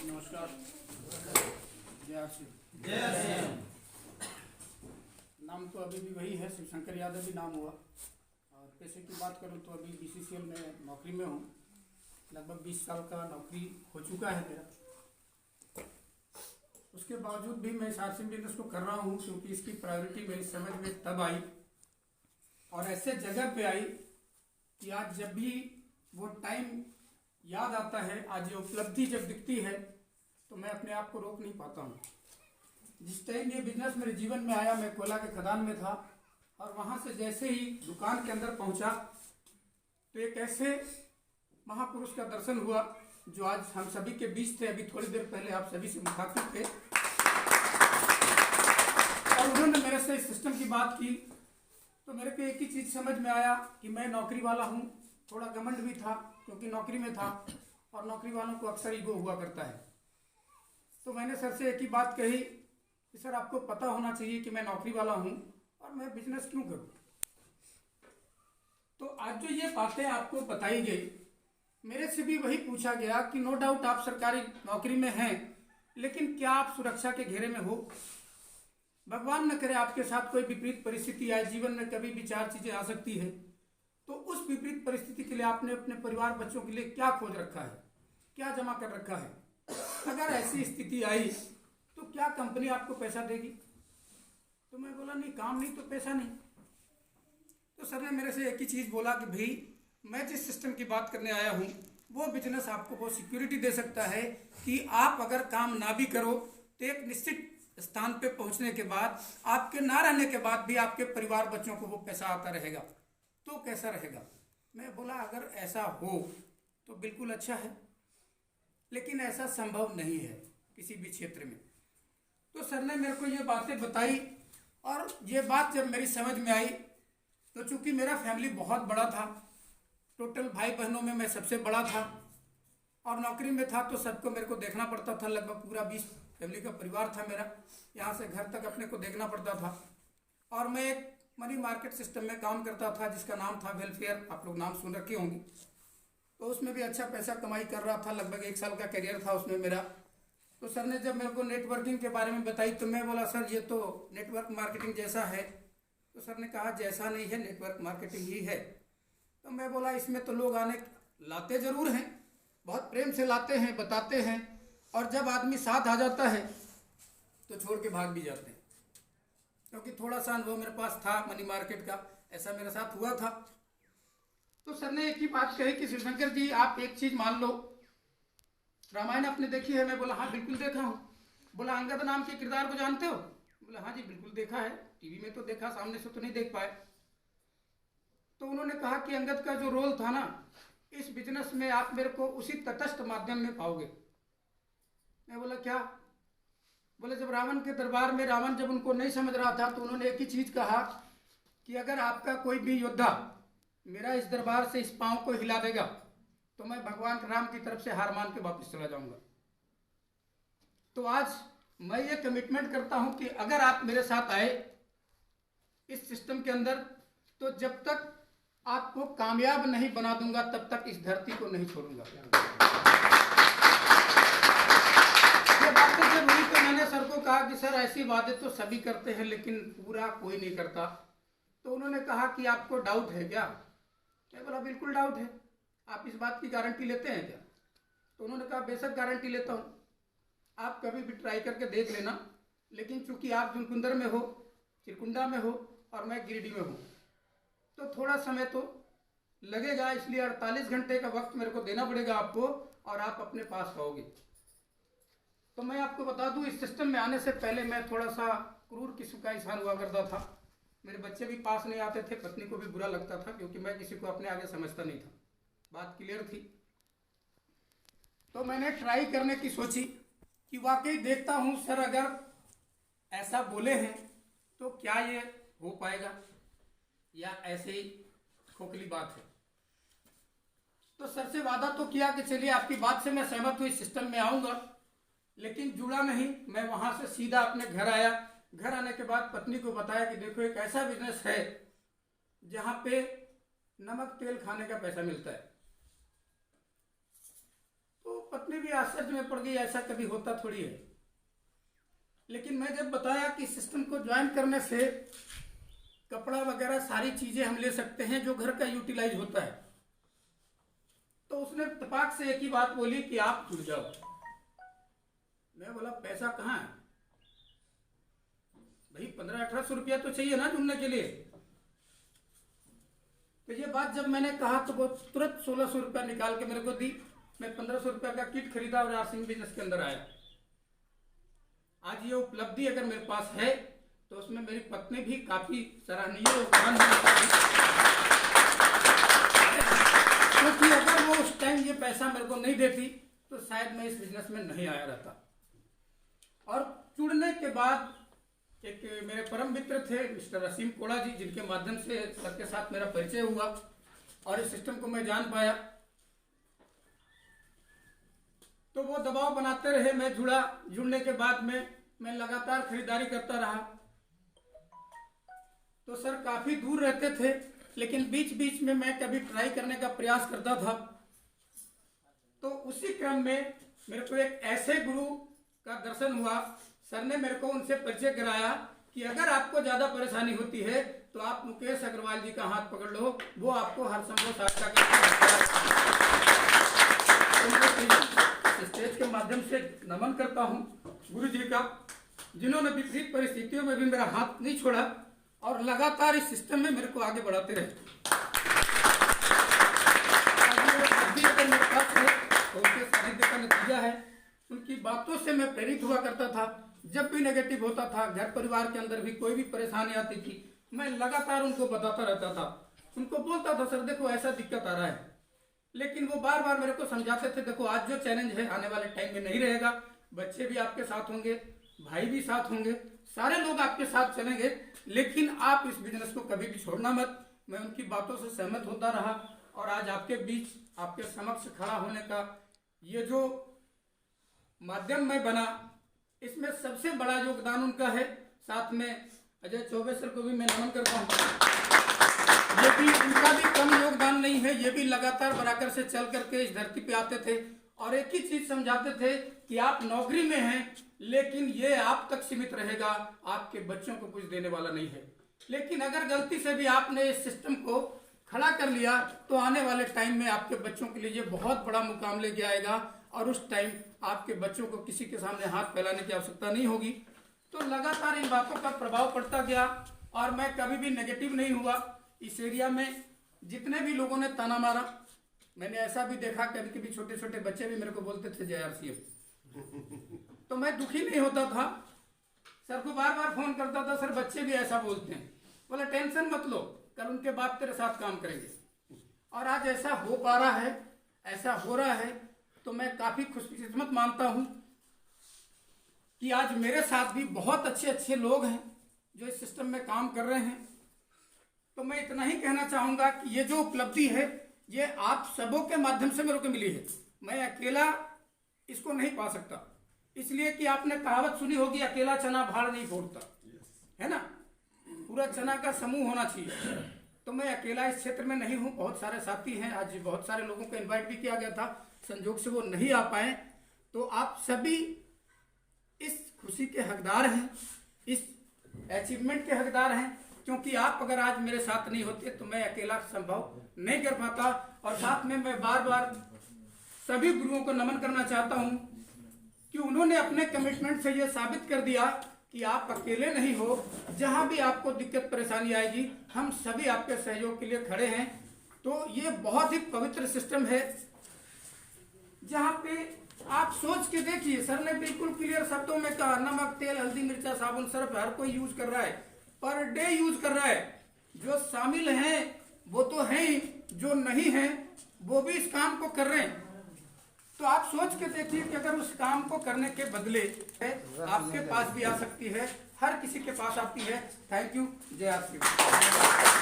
नमस्कार। जय श्री नाम तो अभी भी वही है, शिवशंकर यादव भी नाम हुआ। और पैसे की बात करूं तो अभी बीसीसीएल में नौकरी में हूं। लगभग 20 साल का नौकरी हो चुका है मेरा। उसके बावजूद भी मैं इस आरसी बिजनेस को कर रहा हूं क्योंकि इसकी प्रायोरिटी मेरी समझ में तब आई और ऐसे जगह पे आई कि आज जब भी वो टाइम याद आता है, आज ये उपलब्धि जब दिखती है तो मैं अपने आप को रोक नहीं पाता हूँ। जिस टाइम ये बिजनेस मेरे जीवन में आया, मैं कोयला के खदान में था और वहाँ से जैसे ही दुकान के अंदर पहुँचा तो एक ऐसे महापुरुष का दर्शन हुआ जो आज हम सभी के बीच थे। अभी थोड़ी देर पहले आप सभी से मुखातिब थे और उन्होंने मेरे से इस सिस्टम की बात की तो मेरे को एक ही चीज़ समझ में आया कि मैं नौकरी वाला हूँ। थोड़ा घमंड भी था क्योंकि नौकरी में था और नौकरी वालों को अक्सर ईगो हुआ करता है। तो मैंने सर से एक ही बात कही कि सर आपको पता होना चाहिए कि मैं नौकरी वाला हूँ और मैं बिजनेस क्यों करूँ। तो आज जो ये बातें आपको बताई गई, मेरे से भी वही पूछा गया कि नो डाउट आप सरकारी नौकरी में हैं, लेकिन क्या आप सुरक्षा के घेरे में हो। भगवान न करे आपके साथ कोई विपरीत परिस्थिति आए, जीवन में कभी भी 4 चीजें आ सकती है, तो उस विपरीत परिस्थिति के लिए आपने अपने परिवार बच्चों के लिए क्या खोज रखा है, क्या जमा कर रखा है। अगर ऐसी स्थिति आई तो क्या कंपनी आपको पैसा देगी। तो मैं बोला नहीं, काम नहीं तो पैसा नहीं। तो सर ने मेरे से एक ही चीज़ बोला कि भाई मैं जिस सिस्टम की बात करने आया हूँ वो बिजनेस आपको वो सिक्योरिटी दे सकता है कि आप अगर काम ना भी करो तो एक निश्चित स्थान पे पहुँचने के बाद, आपके ना रहने के बाद भी आपके परिवार बच्चों को वो पैसा आता रहेगा। तो कैसा रहेगा। मैं बोला अगर ऐसा हो तो बिल्कुल अच्छा है, लेकिन ऐसा संभव नहीं है किसी भी क्षेत्र में। तो सर ने मेरे को ये बातें बताई और ये बात जब मेरी समझ में आई तो चूंकि मेरा फैमिली बहुत बड़ा था, टोटल भाई बहनों में मैं सबसे बड़ा था और नौकरी में था तो सबको मेरे को देखना पड़ता था। लगभग पूरा 20 फैमिली का परिवार था मेरा, यहाँ से घर तक अपने को देखना पड़ता था। और मैं एक मनी मार्केट सिस्टम में काम करता था जिसका नाम था वेलफेयर, आप लोग नाम सुन रखे होंगे। तो उसमें भी अच्छा पैसा कमाई कर रहा था, लगभग 1 साल का करियर था उसमें मेरा। तो सर ने जब मेरे को नेटवर्किंग के बारे में बताई तो मैं बोला सर ये तो नेटवर्क मार्केटिंग जैसा है। तो सर ने कहा जैसा नहीं है, नेटवर्क मार्केटिंग ही है। तो मैं बोला इसमें तो लोग आने लाते ज़रूर हैं, बहुत प्रेम से लाते हैं, बताते हैं, और जब आदमी साथ आ जाता है तो छोड़ के भाग भी जाते हैं। क्योंकि थोड़ा सा अनुभव मेरे पास था मनी मार्केट का, ऐसा मेरे साथ हुआ था। तो सर ने एक ही बात कही कि शिवशंकर जी आप एक चीज़ मान लो, रामायण आपने देखी है। मैं बोला हाँ बिल्कुल देखा हूँ। बोला अंगद नाम के किरदार को जानते हो। बोला हाँ जी बिल्कुल देखा है, टीवी में तो देखा, सामने से तो नहीं देख पाए। तो उन्होंने कहा कि अंगद का जो रोल था ना इस बिजनेस में आप मेरे को उसी तटस्थ माध्यम में पाओगे। मैं बोला क्या। बोले जब रावण के दरबार में रावण जब उनको नहीं समझ रहा था तो उन्होंने एक ही चीज़ कहा कि अगर आपका कोई भी योद्धा मेरा इस दरबार से इस पांव को हिला देगा तो मैं भगवान राम की तरफ से हार मान के वापस चला जाऊंगा। तो आज मैं ये कमिटमेंट करता हूं कि अगर आप मेरे साथ आए इस सिस्टम के अंदर तो जब तक आपको कामयाब नहीं बना दूंगा तब तक इस धरती को नहीं छोड़ूंगा। ये बातें जब हुई तो मैंने सर को कहा कि सर ऐसी बातें तो सभी करते हैं लेकिन पूरा कोई नहीं करता। तो उन्होंने कहा कि आपको डाउट है क्या। मैं बोला बिल्कुल डाउट है, आप इस बात की गारंटी लेते हैं क्या। तो उन्होंने कहा बेशक गारंटी लेता हूँ, आप कभी भी ट्राई करके देख लेना, लेकिन चूंकि आप जुनकुंदर में हो, चिरकुंडा में हो और मैं गिरिडीह में हूँ तो थोड़ा समय तो लगेगा, इसलिए 48 घंटे का वक्त मेरे को देना पड़ेगा आपको और आप अपने पास पाओगे। तो मैं आपको बता दूं इस सिस्टम में आने से पहले मैं थोड़ा सा क्रूर किस्म का इंसान हुआ करता था। मेरे बच्चे भी पास नहीं आते थे, पत्नी को भी बुरा लगता था क्योंकि मैं किसी को अपने आगे समझता नहीं था। बात क्लियर थी। तो मैंने ट्राई करने की सोची कि वाकई देखता हूँ सर अगर ऐसा बोले हैं तो क्या ये हो पाएगा या ऐसे ही खोखली बात है। तो सर से वादा तो किया कि चलिए आपकी बात से मैं सहमत हूँ, इस सिस्टम में आऊँगा, लेकिन जुड़ा नहीं। मैं वहाँ से सीधा अपने घर आया। घर आने के बाद पत्नी को बताया कि देखो एक ऐसा बिजनेस है जहाँ पे नमक तेल खाने का पैसा मिलता है। तो पत्नी भी आश्चर्य में पड़ गई, ऐसा कभी होता थोड़ी है। लेकिन मैं जब बताया कि सिस्टम को ज्वाइन करने से कपड़ा वगैरह सारी चीजें हम ले सकते हैं जो घर का यूटिलाइज होता है, तो उसने तपाक से एक ही बात बोली कि आप जुड़ जाओ। मैं बोला पैसा कहाँ है भाई, 1500-1800 रुपया तो चाहिए ना जुड़ने के लिए। तो ये बात जब मैंने कहा तो वो तुरंत 1600 रुपया निकाल के मेरे को दी। मैं 1500 रुपया का किट खरीदा और आरसिंग बिजनेस के अंदर आया। आज ये उपलब्धि अगर मेरे पास है तो उसमें मेरी पत्नी भी काफी सराहनीय योगदान क्योंकि अगर वो उस टाइम ये पैसा मेरे को नहीं देती तो शायद मैं इस बिजनेस में नहीं आया रहता। और जुड़ने के बाद एक मेरे परम मित्र थे मिस्टर रसीम कोड़ा जी, जिनके माध्यम से सर के साथ मेरा परिचय हुआ और इस सिस्टम को मैं जान पाया। तो वो दबाव बनाते रहे, मैं जुड़ा। जुड़ने के बाद में मैं लगातार खरीदारी करता रहा। तो सर काफी दूर रहते थे, लेकिन बीच बीच में मैं कभी ट्राई करने का प्रयास करता था। तो उसी क्रम में मेरे को एक ऐसे गुरु का दर्शन हुआ। सर ने मेरे को उनसे परिचय कराया कि अगर आपको ज्यादा परेशानी होती है तो आप मुकेश अग्रवाल जी का हाथ पकड़ लो, वो आपको हर संभव सहायता करेंगे। स्टेज के माध्यम से नमन करता हूँ गुरु जी का, जिन्होंने विपरीत परिस्थितियों में भी मेरा हाथ नहीं छोड़ा और लगातार इस सिस्टम में मेरे को आगे बढ़ाते रहे। मेरे पास है तो उनके सानिध्य का नतीजा है। उनकी बातों से मैं प्रेरित हुआ करता था। जब भी नेगेटिव होता था, घर परिवार के अंदर भी कोई भी परेशानी आती थी, मैं लगातार उनको बताता रहता था। उनको बोलता था सर देखो ऐसा दिक्कत आ रहा है, लेकिन वो बार बार मेरे को समझाते थे देखो आज जो चैलेंज है आने वाले टाइम में नहीं रहेगा। बच्चे भी आपके साथ होंगे, भाई भी साथ होंगे, सारे लोग आपके साथ चलेंगे, लेकिन आप इस बिजनेस को कभी भी छोड़ना मत। मैं उनकी बातों से सहमत होता रहा और आज आपके बीच आपके समक्ष खड़ा होने का ये जो माध्यम में बना, इसमें सबसे बड़ा योगदान उनका है। साथ में अजय चौबे सर को भी मैं नमन करता हूँ। ये भी उनका भी कम योगदान नहीं है, ये भी लगातार बराबर से चल करके इस धरती पे आते थे और एक ही चीज समझाते थे कि आप नौकरी में हैं, लेकिन ये आप तक सीमित रहेगा, आपके बच्चों को कुछ देने वाला नहीं है। लेकिन अगर गलती से भी आपने इस सिस्टम को खड़ा कर लिया तो आने वाले टाइम में आपके बच्चों के लिए ये बहुत बड़ा मुकाम लेके आएगा और उस टाइम आपके बच्चों को किसी के सामने हाथ फैलाने की आवश्यकता नहीं होगी। तो लगातार इन बातों का प्रभाव पड़ता गया और मैं कभी भी नेगेटिव नहीं हुआ। इस एरिया में जितने भी लोगों ने ताना मारा, मैंने ऐसा भी देखा कभी कभी छोटे छोटे बच्चे भी मेरे को बोलते थे जय आरसीएफ, तो मैं दुखी नहीं होता था। सर को बार बार फोन करता था, सर बच्चे भी ऐसा बोलते हैं। बोला टेंशन मत लो, कल उनके बाप तेरे साथ काम करेंगे। और आज ऐसा हो पा रहा है, ऐसा हो रहा है, तो मैं काफी खुशकिस्मत मानता हूं कि आज मेरे साथ भी बहुत अच्छे अच्छे लोग हैं जो इस सिस्टम में काम कर रहे हैं। तो मैं इतना ही कहना चाहूंगा कि ये जो उपलब्धि है ये आप सबों के माध्यम से मेरे को मिली है। मैं अकेला इसको नहीं पा सकता, इसलिए कि आपने कहावत सुनी होगी अकेला चना भाड़ नहीं फोड़ता, है ना। पूरा चना का समूह होना चाहिए। तो मैं अकेला इस क्षेत्र में नहीं हूँ, बहुत सारे साथी हैं। आज बहुत सारे लोगों को इनवाइट भी किया गया था, संजोग से वो नहीं आ पाए। तो आप सभी इस खुशी के हकदार हैं, इस अचीवमेंट के हकदार हैं, क्योंकि आप अगर आज मेरे साथ नहीं होते तो मैं अकेला संभव नहीं कर पाता। और साथ में मैं बार बार सभी गुरुओं को नमन करना चाहता हूं कि उन्होंने अपने कमिटमेंट से ये साबित कर दिया कि आप अकेले नहीं हो। जहां भी आपको दिक्कत परेशानी आएगी हम सभी आपके सहयोग के लिए खड़े हैं। तो ये बहुत ही पवित्र सिस्टम है जहां पे आप सोच के देखिए, सर ने बिल्कुल क्लियर शब्दों में कहा नमक तेल हल्दी मिर्चा साबुन सर्फ हर कोई यूज कर रहा है, पर डे यूज कर रहा है। जो शामिल हैं वो तो हैं ही, जो नहीं हैं वो भी इस काम को कर रहे हैं। तो आप सोच के देखिए कि अगर उस काम को करने के बदले आपके पास भी आ सकती है, हर किसी के पास आती है। थैंक यू, जय आरसीएफ।